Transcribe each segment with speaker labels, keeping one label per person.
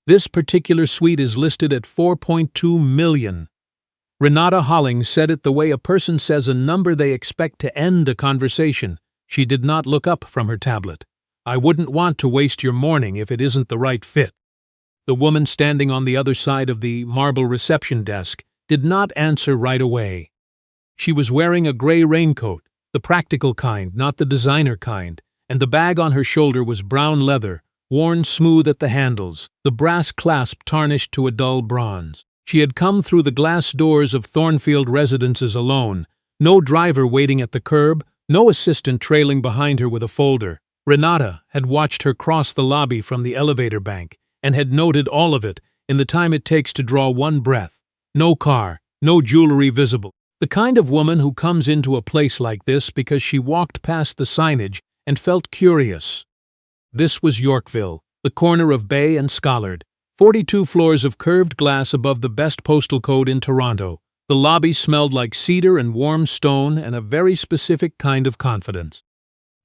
Speaker 1: This particular suite is listed at $4.2 million. Renata Hollings said it the way a person says a number they expect to end a conversation. She did not look up from her tablet. I wouldn't want to waste your morning if it isn't the right fit. The woman standing on the other side of the marble reception desk did not answer right away. She was wearing a gray raincoat, the practical kind, not the designer kind, and the bag on her shoulder was brown leather, worn smooth at the handles, the brass clasp tarnished to a dull bronze. She had come through the glass doors of Thornfield Residences alone, no driver waiting at the curb, no assistant trailing behind her with a folder. Renata had watched her cross the lobby from the elevator bank and had noted all of it in the time it takes to draw one breath. No car, no jewelry visible. The kind of woman who comes into a place like this because she walked past the signage and felt curious. This was Yorkville, the corner of Bay and Scarborough. 42 floors of curved glass above the best postal code in Toronto. The lobby smelled like cedar and warm stone and a very specific kind of confidence.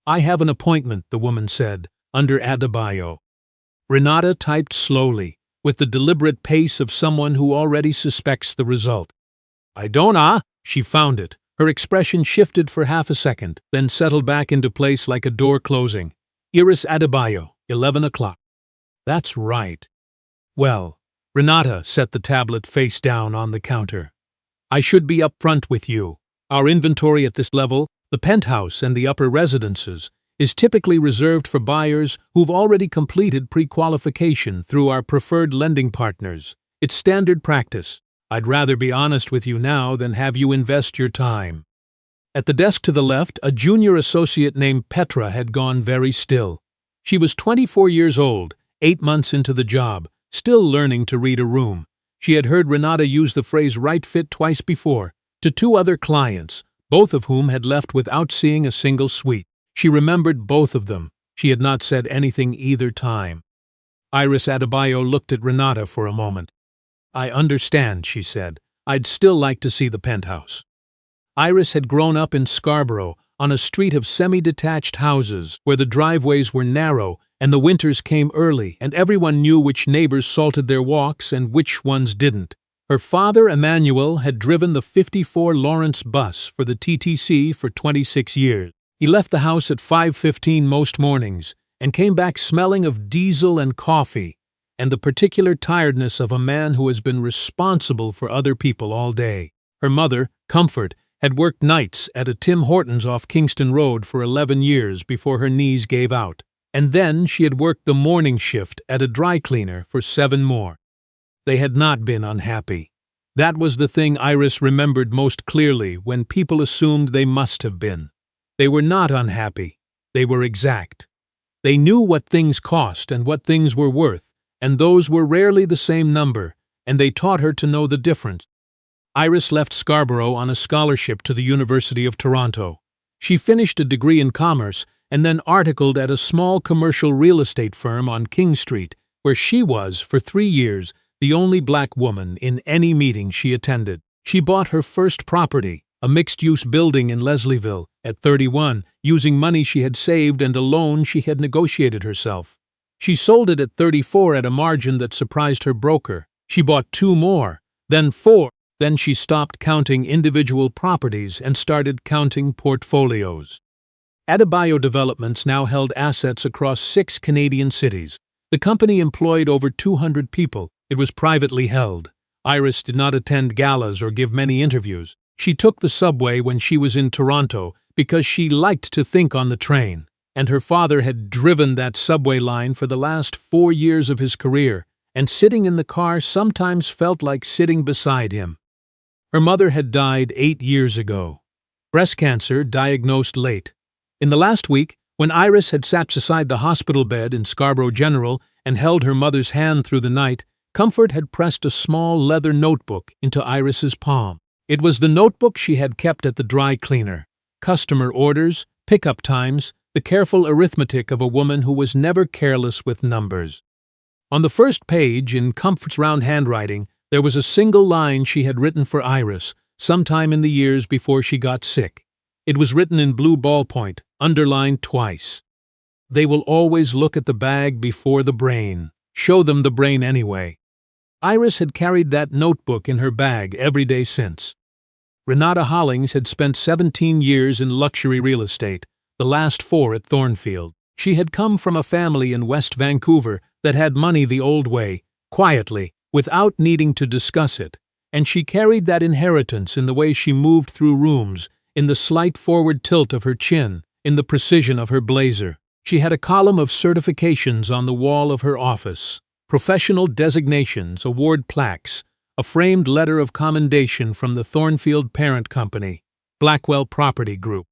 Speaker 1: I have an appointment, the woman said, under Adebayo. Renata typed slowly, with the deliberate pace of someone who already suspects the result. I don't, She found it. Her expression shifted for half a second, then settled back into place like a door closing. Iris Adebayo, 11 o'clock. That's right. Well, Renata set the tablet face down on the counter. I should be upfront with you. Our inventory at this level, the penthouse and the upper residences, is typically reserved for buyers who've already completed pre-qualification through our preferred lending partners. It's standard practice. I'd rather be honest with you now than have you invest your time. At the desk to the left, a junior associate named Petra had gone very still. She was 24 years old, 8 months into the job, still learning to read a room. She had heard Renata use the phrase right fit twice before, to 2 other clients, both of whom had left without seeing a single suite. She remembered both of them. She had not said anything either time. Iris Adebayo looked at Renata for a moment. I understand, she said. I'd still like to see the penthouse. Iris had grown up in Scarborough, on a street of semi-detached houses where the driveways were narrow and the winters came early and everyone knew which neighbors salted their walks and which ones didn't. Her father, Emmanuel, had driven the 54 Lawrence bus for the TTC for 26 years. He left the house at 5:15 most mornings and came back smelling of diesel and coffee and the particular tiredness of a man who has been responsible for other people all day. Her mother, Comfort, had worked nights at a Tim Hortons off Kingston Road for 11 years before her knees gave out. And then she had worked the morning shift at a dry cleaner for 7 more. They had not been unhappy. That was the thing Iris remembered most clearly when people assumed they must have been. They were not unhappy. They were exact. They knew what things cost and what things were worth, and those were rarely the same number, and they taught her to know the difference. Iris left Scarborough on a scholarship to the University of Toronto. She finished a degree in commerce and then articled at a small commercial real estate firm on King Street, where she was, for 3 years, the only black woman in any meeting she attended. She bought her first property, a mixed-use building in Leslieville, at 31, using money she had saved and a loan she had negotiated herself. She sold it at 34 at a margin that surprised her broker. She bought 2 more, then 4. Then she stopped counting individual properties and started counting portfolios. Adebayo Developments now held assets across 6 Canadian cities. The company employed over 200 people. It was privately held. Iris did not attend galas or give many interviews. She took the subway when she was in Toronto because she liked to think on the train, and her father had driven that subway line for the last 4 years of his career, and sitting in the car sometimes felt like sitting beside him. Her mother had died 8 years ago. Breast cancer diagnosed late. In the last week, when Iris had sat beside the hospital bed in Scarborough General and held her mother's hand through the night, Comfort had pressed a small leather notebook into Iris's palm. It was the notebook she had kept at the dry cleaner. Customer orders, pickup times, the careful arithmetic of a woman who was never careless with numbers. On the first page, in Comfort's round handwriting, there was a single line she had written for Iris, sometime in the years before she got sick. It was written in blue ballpoint, underlined twice. They will always look at the bag before the brain. Show them the brain anyway. Iris had carried that notebook in her bag every day since. Renata Hollings had spent 17 years in luxury real estate, the last 4 at Thornfield. She had come from a family in West Vancouver that had money the old way, quietly, without needing to discuss it, and she carried that inheritance in the way she moved through rooms, in the slight forward tilt of her chin, in the precision of her blazer. She had a column of certifications on the wall of her office, professional designations, award plaques, a framed letter of commendation from the Thornfield parent company, Blackwell Property Group.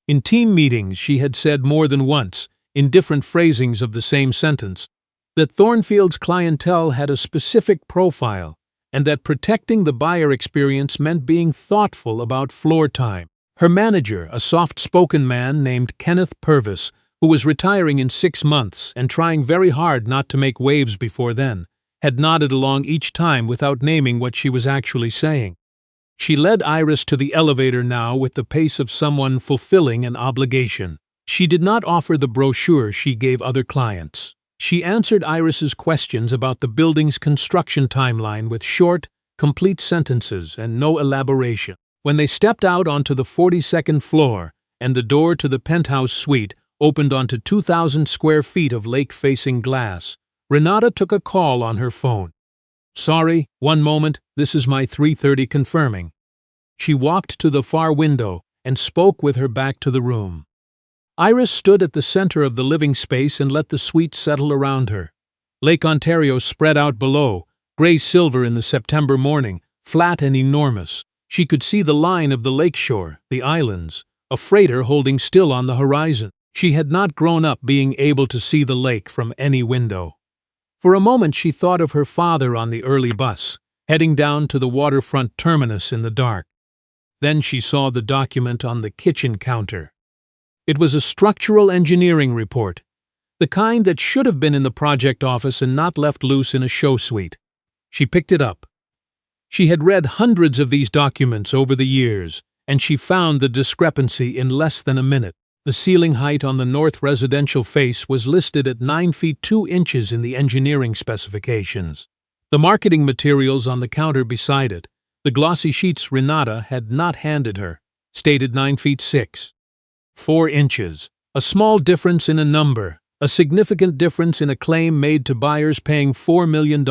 Speaker 1: In team meetings she had said more than once, in different phrasings of the same sentence, that Thornfield's clientele had a specific profile, and that protecting the buyer experience meant being thoughtful about floor time. Her manager, a soft-spoken man named Kenneth Purvis, who was retiring in 6 months and trying very hard not to make waves before then, had nodded along each time without naming what she was actually saying. She led Iris to the elevator now with the pace of someone fulfilling an obligation. She did not offer the brochure she gave other clients. She answered Iris's questions about the building's construction timeline with short, complete sentences and no elaboration. When they stepped out onto the 42nd floor and the door to the penthouse suite opened onto 2,000 square feet of lake-facing glass, Renata took a call on her phone. "Sorry, one moment, this is my 3:30 confirming." She walked to the far window and spoke with her back to the room. Iris stood at the center of the living space and let the suite settle around her. Lake Ontario spread out below, gray-silver in the September morning, flat and enormous. She could see the line of the lakeshore, the islands, a freighter holding still on the horizon. She had not grown up being able to see the lake from any window. For a moment she thought of her father on the early bus, heading down to the waterfront terminus in the dark. Then she saw the document on the kitchen counter. It was a structural engineering report, the kind that should have been in the project office and not left loose in a show suite. She picked it up. She had read hundreds of these documents over the years, and she found the discrepancy in less than a minute. The ceiling height on the north residential face was listed at 9 feet 2 inches in the engineering specifications. The marketing materials on the counter beside it, the glossy sheets Renata had not handed her, stated 9 feet 4 inches. A small difference in a number, a significant difference in a claim made to buyers paying $4 million.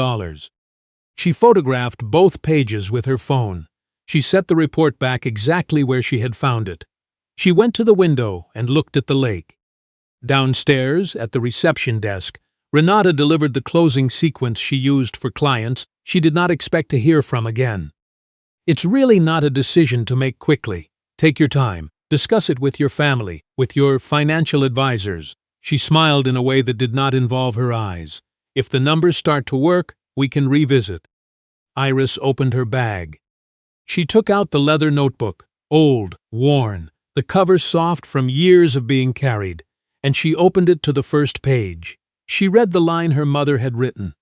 Speaker 1: She photographed both pages with her phone. She set the report back exactly where she had found it. She went to the window and looked at the lake. Downstairs, at the reception desk, Renata delivered the closing sequence she used for clients she did not expect to hear from again. "It's really not a decision to make quickly. Take your time. Discuss it with your family, with your financial advisors." She smiled in a way that did not involve her eyes. "If the numbers start to work, we can revisit." Iris opened her bag. She took out the leather notebook, old, worn, the cover soft from years of being carried, and she opened it to the first page. She read the line her mother had written.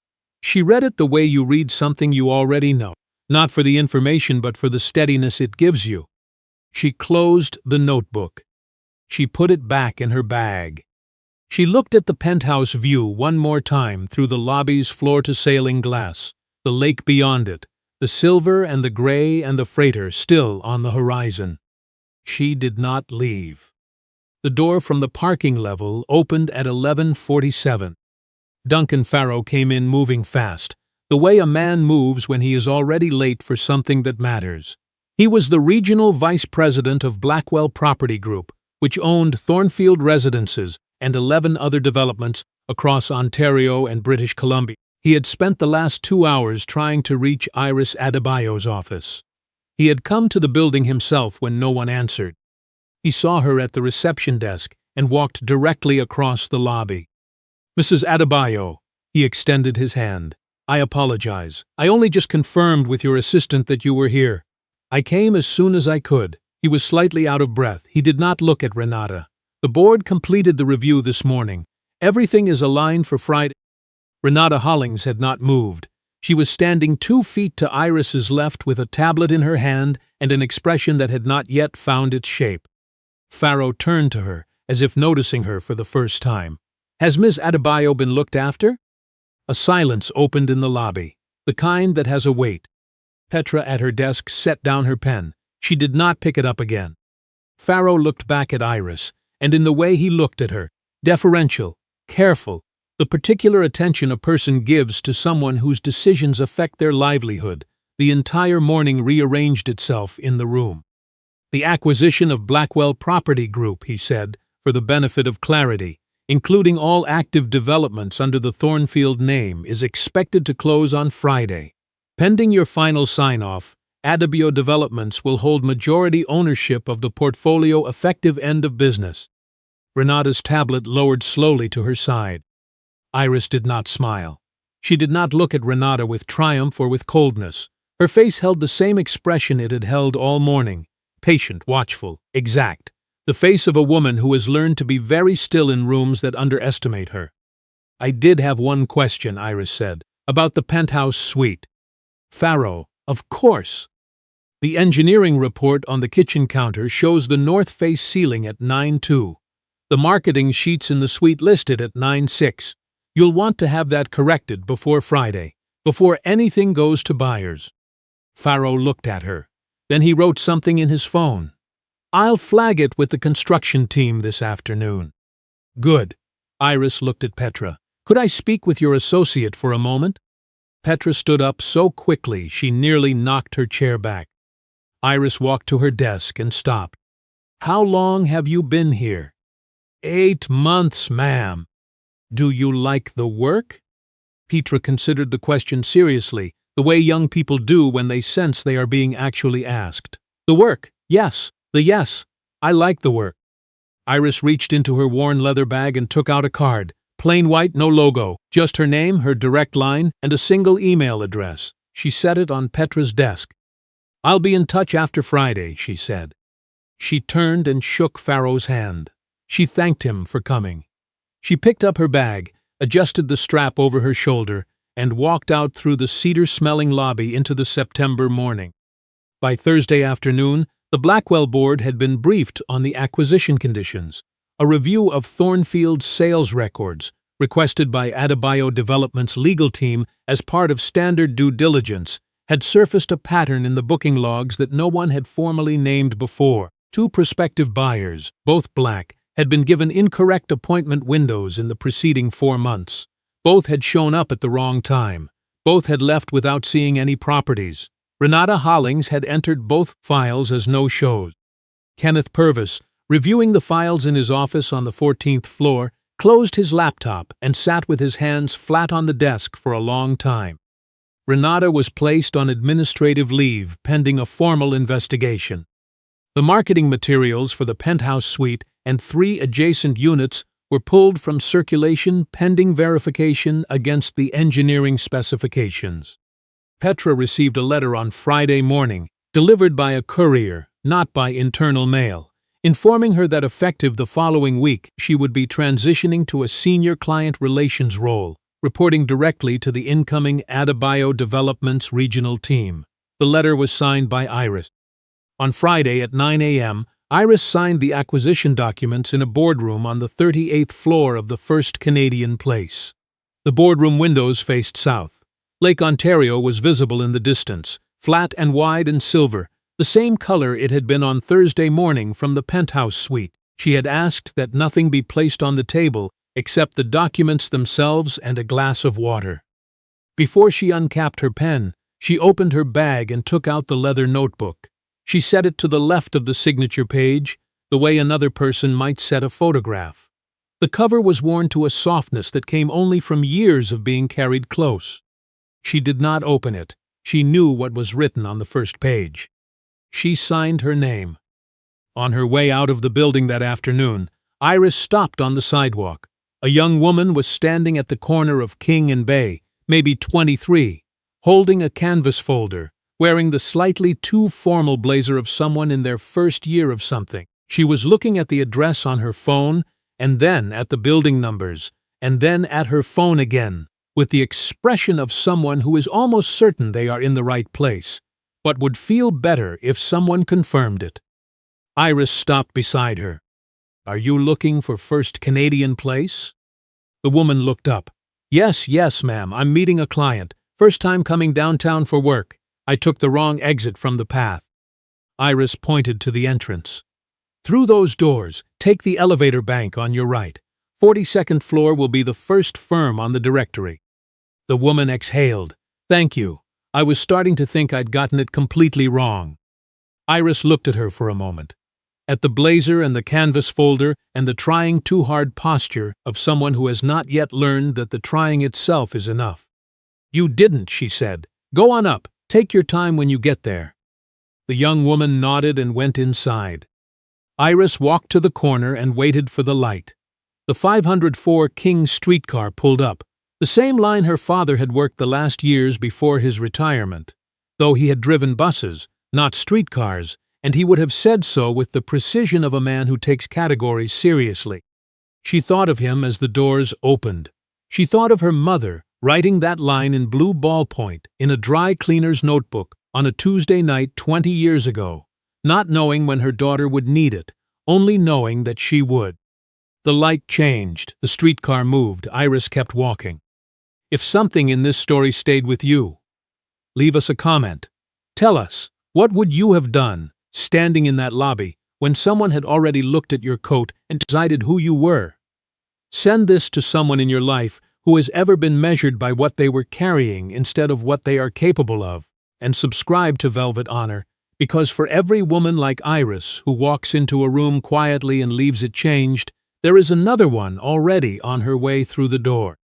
Speaker 1: She read it the way you read something you already know, not for the information but for the steadiness it gives you. She closed the notebook. She put it back in her bag. She looked at the penthouse view one more time through the lobby's floor-to-ceiling glass, the lake beyond it, the silver and the gray and the freighter still on the horizon. She did not leave. The door from the parking level opened at 11:47. Duncan Farrow came in moving fast, the way a man moves when he is already late for something that matters. He was the regional vice president of Blackwell Property Group, which owned Thornfield Residences and 11 other developments across Ontario and British Columbia. He had spent the last 2 hours trying to reach Iris Adebayo's office. He had come to the building himself when no one answered. He saw her at the reception desk and walked directly across the lobby. "Mrs. Adebayo," he extended his hand. "I apologize. I only just confirmed with your assistant that you were here. I came as soon as I could." He was slightly out of breath. He did not look at Renata. "The board completed the review this morning. Everything is aligned for Friday." Renata Hollings had not moved. She was standing 2 feet to Iris's left with a tablet in her hand and an expression that had not yet found its shape. Farrow turned to her, as if noticing her for the first time. "Has Miss Adebayo been looked after?" A silence opened in the lobby, the kind that has a weight. Petra at her desk set down her pen. She did not pick it up again. Farrow looked back at Iris, and in the way he looked at her, deferential, careful, the particular attention a person gives to someone whose decisions affect their livelihood, the entire morning rearranged itself in the room. The acquisition of Blackwell Property Group, he said, for the benefit of clarity, including all active developments under the Thornfield name, is expected to close on Friday. Pending your final sign-off, Adebayo Developments will hold majority ownership of the portfolio effective end of business. Renata's tablet lowered slowly to her side. Iris did not smile. She did not look at Renata with triumph or with coldness. Her face held the same expression it had held all morning, patient, watchful, exact, the face of a woman who has learned to be very still in rooms that underestimate her. "I did have one question," Iris said, "about the penthouse suite." Farrow, "Of course." "The engineering report on the kitchen counter shows the north-face ceiling at 9.2. The marketing sheets in the suite list it at 9.6. You'll want to have that corrected before Friday, before anything goes to buyers." Farrow looked at her. Then he wrote something in his phone. "I'll flag it with the construction team this afternoon." "Good." Iris looked at Petra. "Could I speak with your associate for a moment?" Petra stood up so quickly she nearly knocked her chair back. Iris walked to her desk and stopped. "How long have you been here?" 8 months, ma'am." "Do you like the work?" Petra considered the question seriously, the way young people do when they sense they are being actually asked. "The work, yes. Yes. I like the work." Iris reached into her worn leather bag and took out a card. Plain white, no logo, just her name, her direct line, and a single email address. She set it on Petra's desk. "I'll be in touch after Friday," she said. She turned and shook Farrow's hand. She thanked him for coming. She picked up her bag, adjusted the strap over her shoulder, and walked out through the cedar-smelling lobby into the September morning. By Thursday afternoon, the Blackwell board had been briefed on the acquisition conditions. A review of Thornfield's sales records, requested by Adebayo Development's legal team as part of standard due diligence, had surfaced a pattern in the booking logs that no one had formally named before. 2 prospective buyers, both black, had been given incorrect appointment windows in the preceding 4 months. Both had shown up at the wrong time. Both had left without seeing any properties. Renata Hollings had entered both files as no-shows. Kenneth Purvis, reviewing the files in his office on the 14th floor, closed his laptop and sat with his hands flat on the desk for a long time. Renata was placed on administrative leave pending a formal investigation. The marketing materials for the penthouse suite and 3 adjacent units were pulled from circulation pending verification against the engineering specifications. Petra received a letter on Friday morning, delivered by a courier, not by internal mail, informing her that effective the following week she would be transitioning to a senior client relations role, reporting directly to the incoming Adebayo Developments regional team. The letter was signed by Iris. On Friday at 9 a.m., Iris signed the acquisition documents in a boardroom on the 38th floor of the First Canadian Place. The boardroom windows faced south. Lake Ontario was visible in the distance, flat and wide and silver, the same color it had been on Thursday morning from the penthouse suite. She had asked that nothing be placed on the table except the documents themselves and a glass of water. Before she uncapped her pen, she opened her bag and took out the leather notebook. She set it to the left of the signature page, the way another person might set a photograph. The cover was worn to a softness that came only from years of being carried close. She did not open it. She knew what was written on the first page. She signed her name. On her way out of the building that afternoon, Iris stopped on the sidewalk. A young woman was standing at the corner of King and Bay, maybe 23, holding a canvas folder, wearing the slightly too formal blazer of someone in their first year of something. She was looking at the address on her phone, and then at the building numbers, and then at her phone again, with the expression of someone who is almost certain they are in the right place, but would feel better if someone confirmed it. Iris stopped beside her. "Are you looking for First Canadian Place?" The woman looked up. Yes, ma'am, I'm meeting a client. First time coming downtown for work. I took the wrong exit from the path. Iris pointed to the entrance. Through those doors, take the elevator bank on your right. 42nd floor will be the first firm on the directory. The woman exhaled. Thank you. I was starting to think I'd gotten it completely wrong. Iris looked at her for a moment. At the blazer and the canvas folder and the trying too hard posture of someone who has not yet learned that the trying itself is enough. You didn't, she said. Go on up. Take your time when you get there. The young woman nodded and went inside. Iris walked to the corner and waited for the light. The 504 King streetcar pulled up, the same line her father had worked the last years before his retirement, though he had driven buses, not streetcars, and he would have said so with the precision of a man who takes categories seriously. She thought of him as the doors opened. She thought of her mother writing that line in blue ballpoint in a dry cleaner's notebook on a Tuesday night 20 years ago, not knowing when her daughter would need it, only knowing that she would. The light changed, the streetcar moved, Iris kept walking. If something in this story stayed with you, leave us a comment. Tell us, what would you have done, standing in that lobby, when someone had already looked at your coat and decided who you were? Send this to someone in your life who has ever been measured by what they were carrying instead of what they are capable of, and subscribe to Velvet Honor, because for every woman like Iris who walks into a room quietly and leaves it changed, there is another one already on her way through the door.